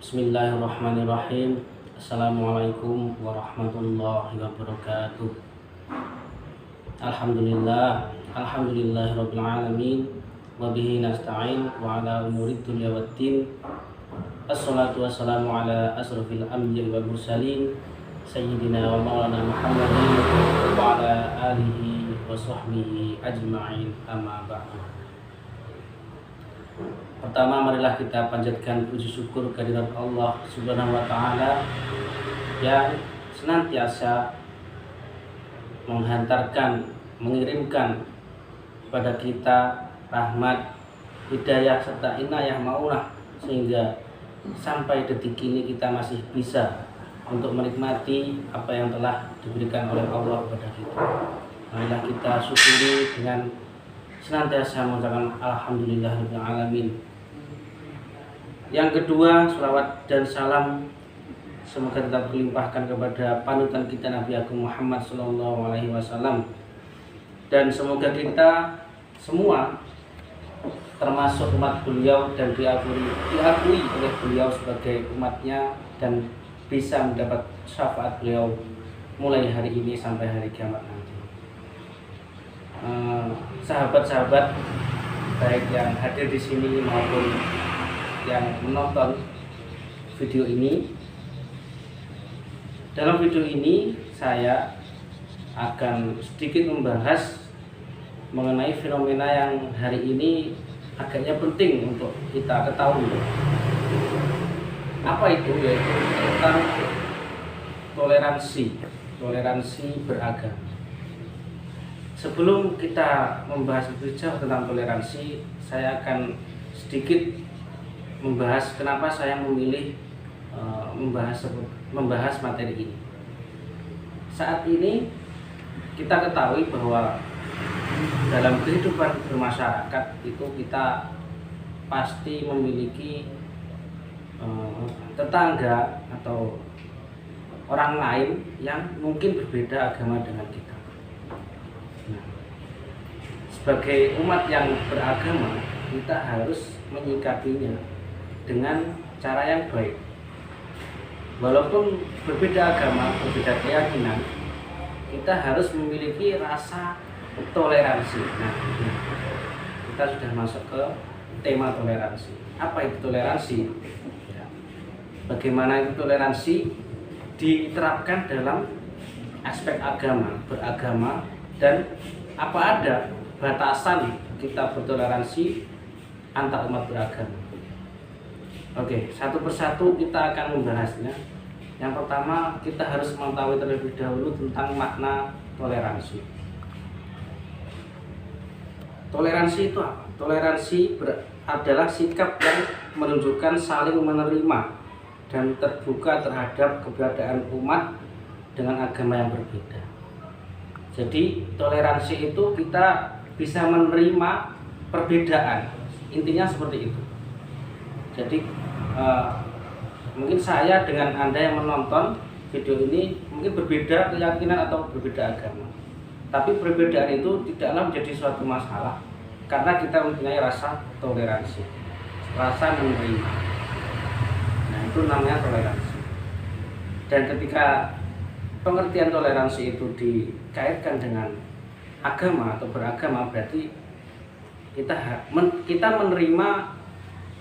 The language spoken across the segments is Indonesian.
Bismillahirrahmanirrahim. Assalamualaikum warahmatullahi wabarakatuh. Alhamdulillahirabbil alamin wa bihi nasta'in wa ala umurid dunya waddin. Assalatu wassalamu ala asrofil anbiya'i wal mursalin sayyidina wa maulana Muhammadin wa ala alihi wa sahbihi ajma'in, amma ba'du. Pertama, marilah kita panjatkan puji syukur kehadirat Allah Subhanahu wa taala yang senantiasa mengirimkan kepada kita rahmat, hidayah serta inayah maunah, sehingga sampai detik ini kita masih bisa untuk menikmati apa yang telah diberikan oleh Allah kepada kita. Marilah kita syukuri dengan senantiasa mengucapkan alhamdulillahirabbil alamin. Yang kedua, selawat dan salam semoga tetap dilimpahkan kepada panutan kita Nabi Agung Muhammad SAW, dan semoga kita semua termasuk umat beliau dan diakui oleh beliau sebagai umatnya dan bisa mendapat syafaat beliau mulai hari ini sampai hari kiamat nanti. Sahabat-sahabat baik yang hadir di sini maupun yang menonton video ini, dalam video ini saya akan sedikit membahas mengenai fenomena yang hari ini agaknya penting untuk kita ketahui. Apa itu? Yaitu tentang toleransi beragama. Sebelum kita membahas lebih jauh tentang toleransi, saya akan sedikit membahas kenapa saya memilih membahas materi ini. Saat ini kita ketahui bahwa dalam kehidupan bermasyarakat itu kita pasti memiliki tetangga atau orang lain yang mungkin berbeda agama dengan kita. Nah, sebagai umat yang beragama, kita harus menyikapinya dengan cara yang baik. Walaupun berbeda agama, berbeda keyakinan, kita harus memiliki rasa toleransi. Nah, kita sudah masuk ke tema toleransi. Apa itu toleransi? Ya. Bagaimana itu toleransi diterapkan dalam aspek agama, beragama, dan apa ada batasan kita bertoleransi antar umat beragama. Oke, satu persatu kita akan membahasnya. Yang pertama, kita harus mengetahui terlebih dahulu tentang makna toleransi. Toleransi itu apa? Toleransi adalah sikap yang menunjukkan saling menerima dan terbuka terhadap keberadaan umat dengan agama yang berbeda. Jadi, toleransi itu kita bisa menerima perbedaan. Intinya seperti itu. Jadi mungkin saya dengan Anda yang menonton video ini mungkin berbeda keyakinan atau berbeda agama, tapi perbedaan itu tidaklah menjadi suatu masalah karena kita mempunyai rasa toleransi, rasa menerima. Nah, itu namanya toleransi. Dan ketika pengertian toleransi itu dikaitkan dengan agama atau beragama, berarti kita menerima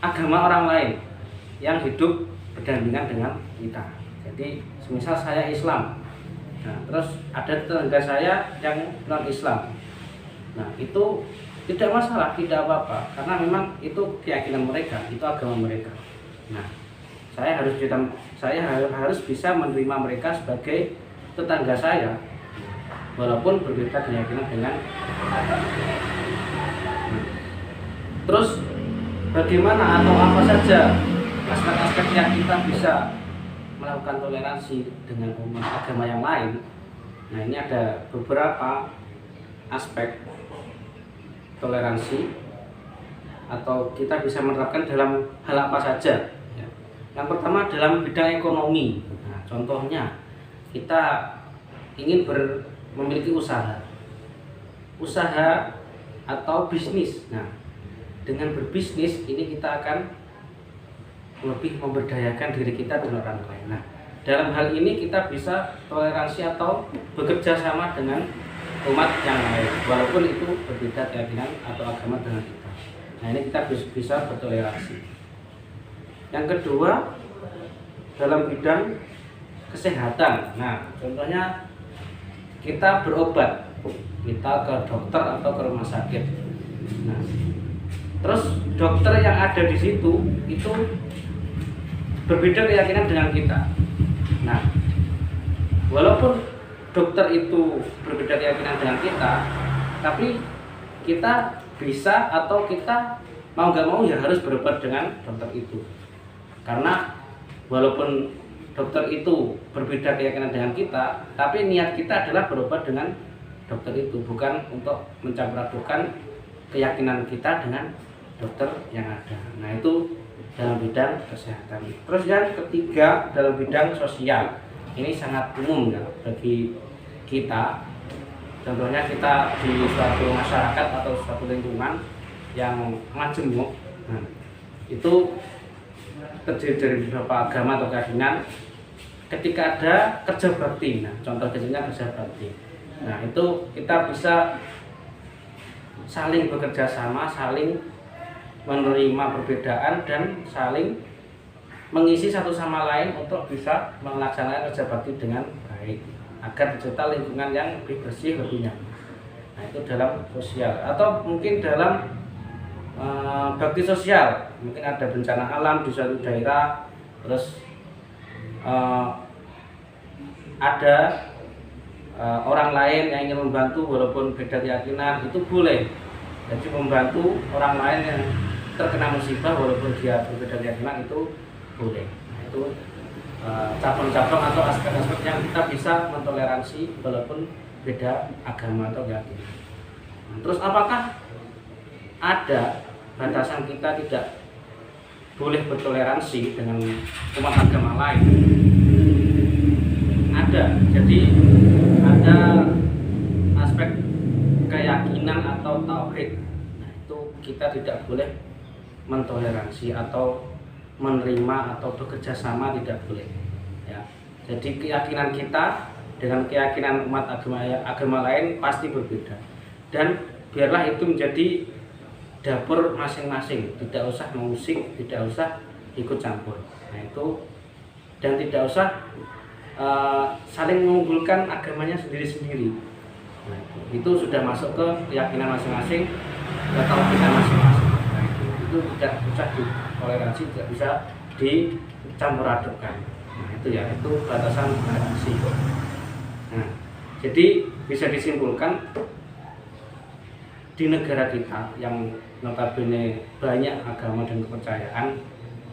agama orang lain yang hidup berdampingan dengan kita. Jadi, semisal saya Islam, nah, terus ada tetangga saya yang non-Islam. Nah, itu tidak masalah, tidak apa-apa, karena memang itu keyakinan mereka, itu agama mereka. Nah, saya harus bisa menerima mereka sebagai tetangga saya, walaupun berbeda keyakinan dengan. Terus bagaimana atau apa saja aspek-aspek yang kita bisa melakukan toleransi dengan umat agama yang lain? Nah, ini ada beberapa aspek toleransi atau kita bisa menerapkan dalam hal apa saja. Yang pertama dalam bidang ekonomi. Nah, contohnya kita ingin memiliki usaha atau bisnis. Nah, dengan berbisnis ini kita akan lebih memberdayakan diri kita dan orang lain. Nah, dalam hal ini kita bisa toleransi atau bekerja sama dengan umat yang lain, walaupun itu berbeda keyakinan atau agama dengan kita. Nah, ini kita bisa bertoleransi. Yang kedua, dalam bidang kesehatan. Nah, contohnya kita berobat, kita ke dokter atau ke rumah sakit. Nah, terus dokter yang ada di situ itu berbeda keyakinan dengan kita. Nah, walaupun dokter itu berbeda keyakinan dengan kita, tapi kita bisa atau kita mau gak mau ya harus berobat dengan dokter itu. Karena walaupun dokter itu berbeda keyakinan dengan kita, tapi niat kita adalah berobat dengan dokter itu, bukan untuk mencampur adukan keyakinan kita dengan dokter yang ada. Nah, itu dalam bidang kesehatan. Terus yang ketiga, dalam bidang sosial. Ini sangat umum ya bagi kita. Contohnya kita di suatu masyarakat atau suatu lingkungan yang majemuk. Nah, itu terdiri dari beberapa agama atau keyakinan. Ketika ada kerja bakti, nah contoh kecilnya kerja bakti. Nah, itu kita bisa saling bekerja sama, saling menerima perbedaan dan saling mengisi satu sama lain untuk bisa melaksanakan kerja bakti dengan baik agar tercipta lingkungan yang lebih bersih, lebih nyaman. Nah, itu dalam sosial atau mungkin dalam bakti sosial. Mungkin ada bencana alam di suatu daerah, terus ada orang lain yang ingin membantu walaupun beda keyakinan, itu boleh. Jadi membantu orang lain yang terkena musibah walaupun dia berbeda keyakinan itu boleh. Nah, itu cabang-cabang atau aspek-aspek yang kita bisa mentoleransi walaupun beda agama atau keyakinan. Nah, terus apakah ada batasan kita tidak boleh bertoleransi dengan umat agama lain? Ada. Jadi ada aspek keyakinan atau tauhid. Nah, itu kita tidak boleh mentoleransi atau menerima atau bekerja sama, tidak boleh ya. Jadi keyakinan kita dengan keyakinan umat agama lain pasti berbeda, dan biarlah itu menjadi dapur masing-masing, tidak usah mengusik, tidak usah ikut campur. Nah, itu dan tidak usah saling mengunggulkan agamanya sendiri-sendiri. Nah, itu sudah masuk ke keyakinan masing-masing, ke tauhidan masing-masing. Nah, itu tidak bisa ditoleransi, tidak bisa dicampur adukkan. Nah, itu ya, itu batasan toleransi. Nah, jadi bisa disimpulkan di negara kita yang notabene banyak agama dan kepercayaan,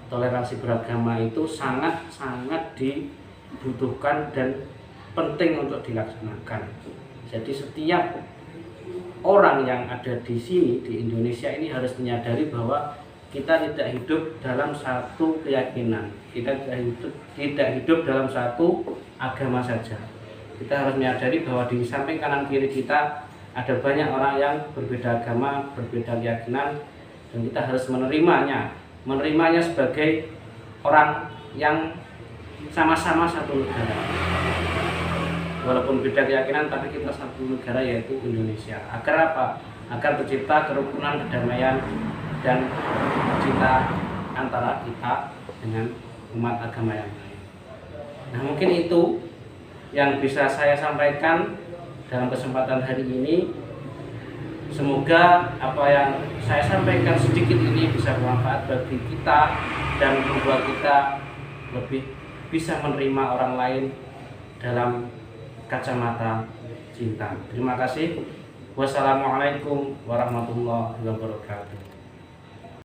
toleransi beragama itu sangat-sangat dibutuhkan dan penting untuk dilaksanakan. Jadi setiap orang yang ada di sini di Indonesia ini harus menyadari bahwa kita tidak hidup dalam satu keyakinan, kita tidak hidup dalam satu agama saja. Kita harus menyadari bahwa di samping kanan kiri kita ada banyak orang yang berbeda agama, berbeda keyakinan, dan kita harus menerimanya sebagai orang yang sama-sama satu negara. Walaupun beda keyakinan, tapi kita satu negara, yaitu Indonesia. Agar apa? Agar tercipta kerukunan, kedamaian, dan cinta antara kita dengan umat agama yang lain. Nah, mungkin itu yang bisa saya sampaikan dalam kesempatan hari ini. Semoga apa yang saya sampaikan sedikit ini bisa bermanfaat bagi kita dan membuat kita lebih bisa menerima orang lain dalam kacamata cinta. Terima kasih. Wassalamualaikum warahmatullahi wabarakatuh.